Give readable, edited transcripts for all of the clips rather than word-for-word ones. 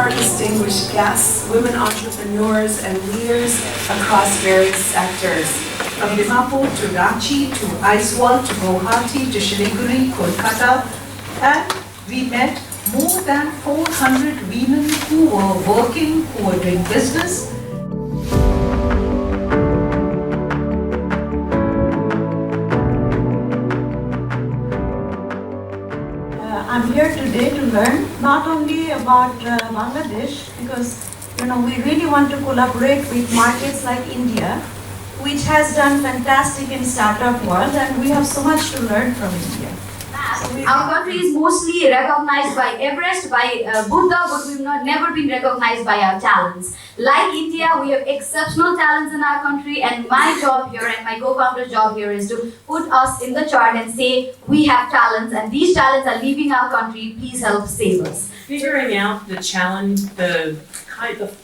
our distinguished guests, women entrepreneurs and leaders across various sectors. From Dimapur to Ranchi to Aizawl to Guwahati to Siliguri, Kolkata, and we met more than 400 women who were working, who were doing business. I'm here today to learn not only about Bangladesh, because we really want to collaborate with markets like India, which has done fantastic in startup world, and we have so much to learn from India. Our country is mostly recognized by Everest, by Buddha, but we've never been recognized by our talents. Like India, we have exceptional talents in our country, and my job here and my co-founder's job here is to put us in the chart and say, we have talents and these talents are leaving our country, please help save us. Figuring out the challenge, the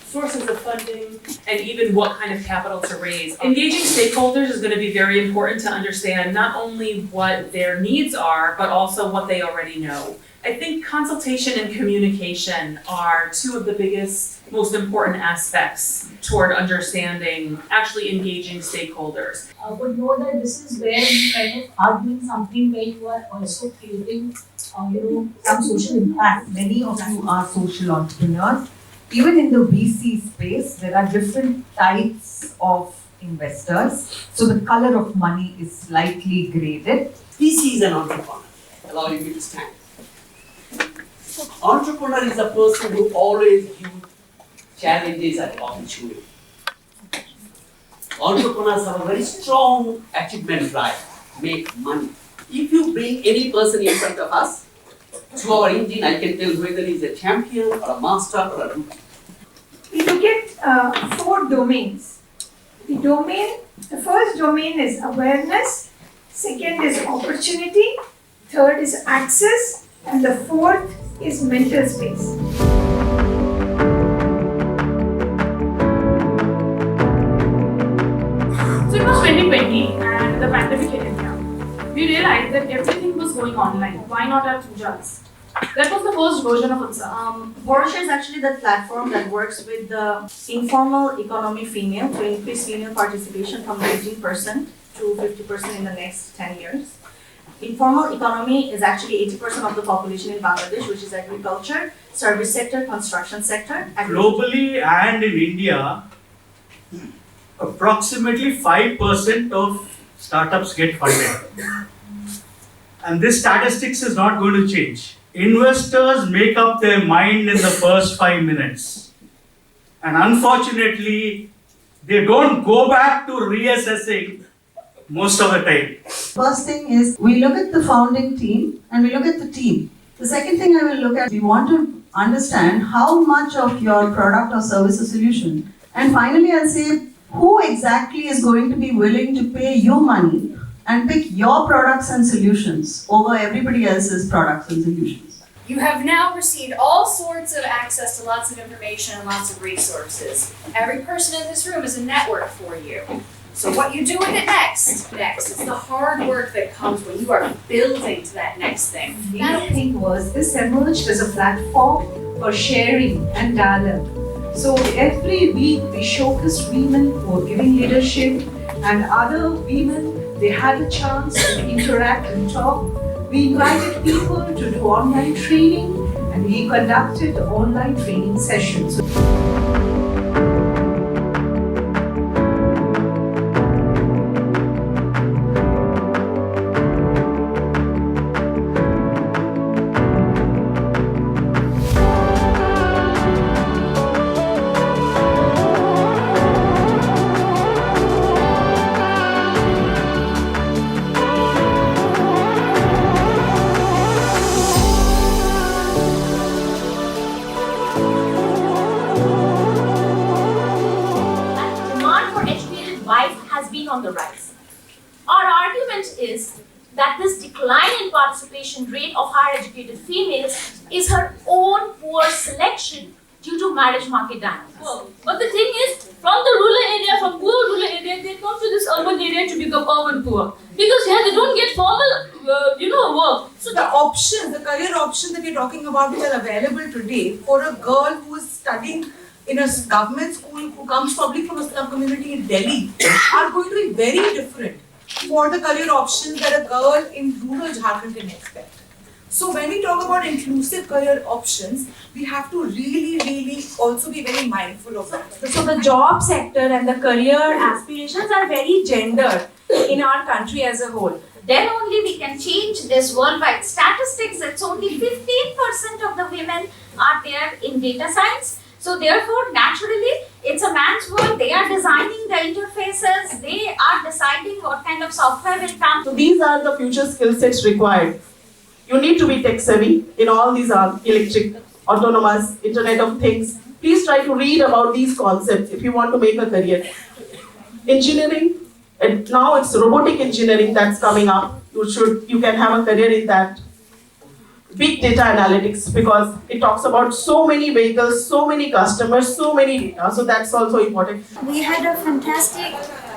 sources of funding, and even what kind of capital to raise. Engaging stakeholders is going to be very important to understand not only what their needs are, but also what they already know. I think consultation and communication are two of the biggest, most important aspects toward understanding, actually engaging stakeholders. But know that this is where you kind of are doing something where you are also creating, some social impact. Many of you are social entrepreneurs. Even in the VC space, there are different types of investors. So the color of money is slightly graded. VC is an entrepreneur, allowing me to stand. Entrepreneur is a person who always views challenges as opportunity. Entrepreneurs have a very strong achievement drive, make money. If you bring any person in front of us to our engine, I can tell whether he's a champion or a master or a rookie. We look at 4 domains. The first domain is awareness, second is opportunity, third is access, and the fourth is mental space. So it was 2020 and the pandemic hit India. We realized that everything was going online. Why not our pujas? That was the first version of Utsav. Porsche is actually the platform that works with the informal economy female to increase female participation from 18% to 50% in the next 10 years. Informal economy is actually 80% of the population in Bangladesh, which is agriculture, service sector, construction sector. Globally and in India, approximately 5% of startups get funded. And this statistics is not going to change. Investors make up their mind in the first 5 minutes. And unfortunately, they don't go back to reassessing most of the time. First thing is, we look at the founding team and we look at the team. The second thing I will look at, we want to understand how much of your product or service or solution. And finally, I'll say, who exactly is going to be willing to pay you money and pick your products and solutions over everybody else's products and solutions. You have now received all sorts of access to lots of information and lots of resources. Every person in this room is a network for you. So what you do with it next, it's the hard work that comes when you are building to that next thing. That thing was, this emerged as a platform for sharing and dialogue. So every week we showcased women who were giving leadership, and other women, they had a chance to interact and talk. We invited people to do online training, and we conducted online training sessions. On the rise. Our argument is that this decline in participation rate of higher educated females is her own poor selection due to marriage market dynamics. But the thing is, from the rural area, from poor rural area, they come to this urban area to become urban poor. Because here they don't get formal, work. So the options, the career options that we're talking about which are available today for a girl who is studying in a government school who comes probably from a slum community in Delhi are going to be very different for the career options that a girl in rural Jharkhand can expect. So when we talk about inclusive career options, we have to really also be very mindful of that. So the job sector and the career aspirations are very gendered in our country as a whole. Then only we can change this worldwide statistics. It's only 15% of the women are there in data science. So therefore, naturally, it's a man's world. They are designing the interfaces. They are deciding what kind of software will come. So these are the future skill sets required. You need to be tech savvy in all these electric, autonomous, Internet of Things. Please try to read about these concepts if you want to make a career. Engineering, and now it's robotic engineering that's coming up. You can have a career in that. Big data analytics, because it talks about so many vehicles, so many customers, so many data. So that's also important. We had a fantastic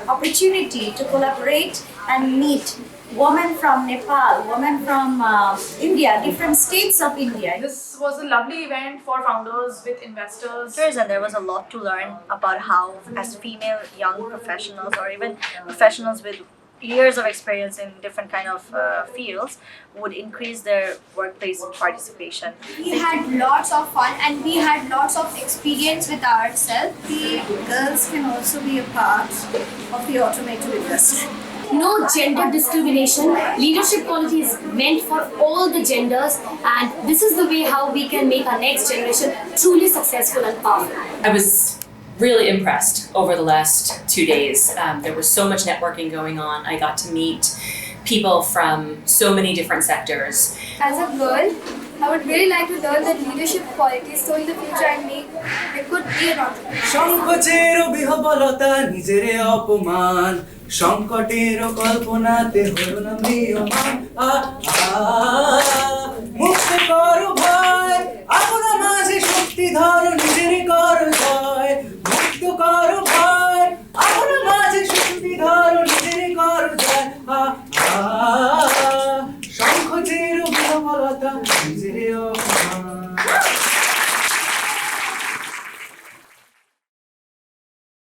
opportunity to collaborate and meet women from Nepal, women from India, different states of India. This was a lovely event for founders with investors. And there was a lot to learn about how, as female young professionals or even professionals with years of experience in different kind of fields, would increase their workplace participation. We had lots of fun and we had lots of experience with ourselves. The girls can also be a part of the automotive industry. No gender discrimination. Leadership quality is meant for all the genders, and this is the way how we can make our next generation truly successful and powerful. I was really impressed over the last 2 days. There was so much networking going on. I got to meet people from so many different sectors. As a girl, I would really like to learn the leadership qualities so in the future I could be an entrepreneur. সংকোচের বিহবলতা নিজেরে অপমান সংকটের কল্পনাতে হলো না মৃয়মান মুক্ত করো ভয় আপনা মাঝে শক্তি ধরো নিজেরে করো জয় মুক্ত করো ভয় আপনা মাঝে শক্তি ধরো নিজেরে করো জয় সংকোচের বিহবলতা নিজেরে অপমান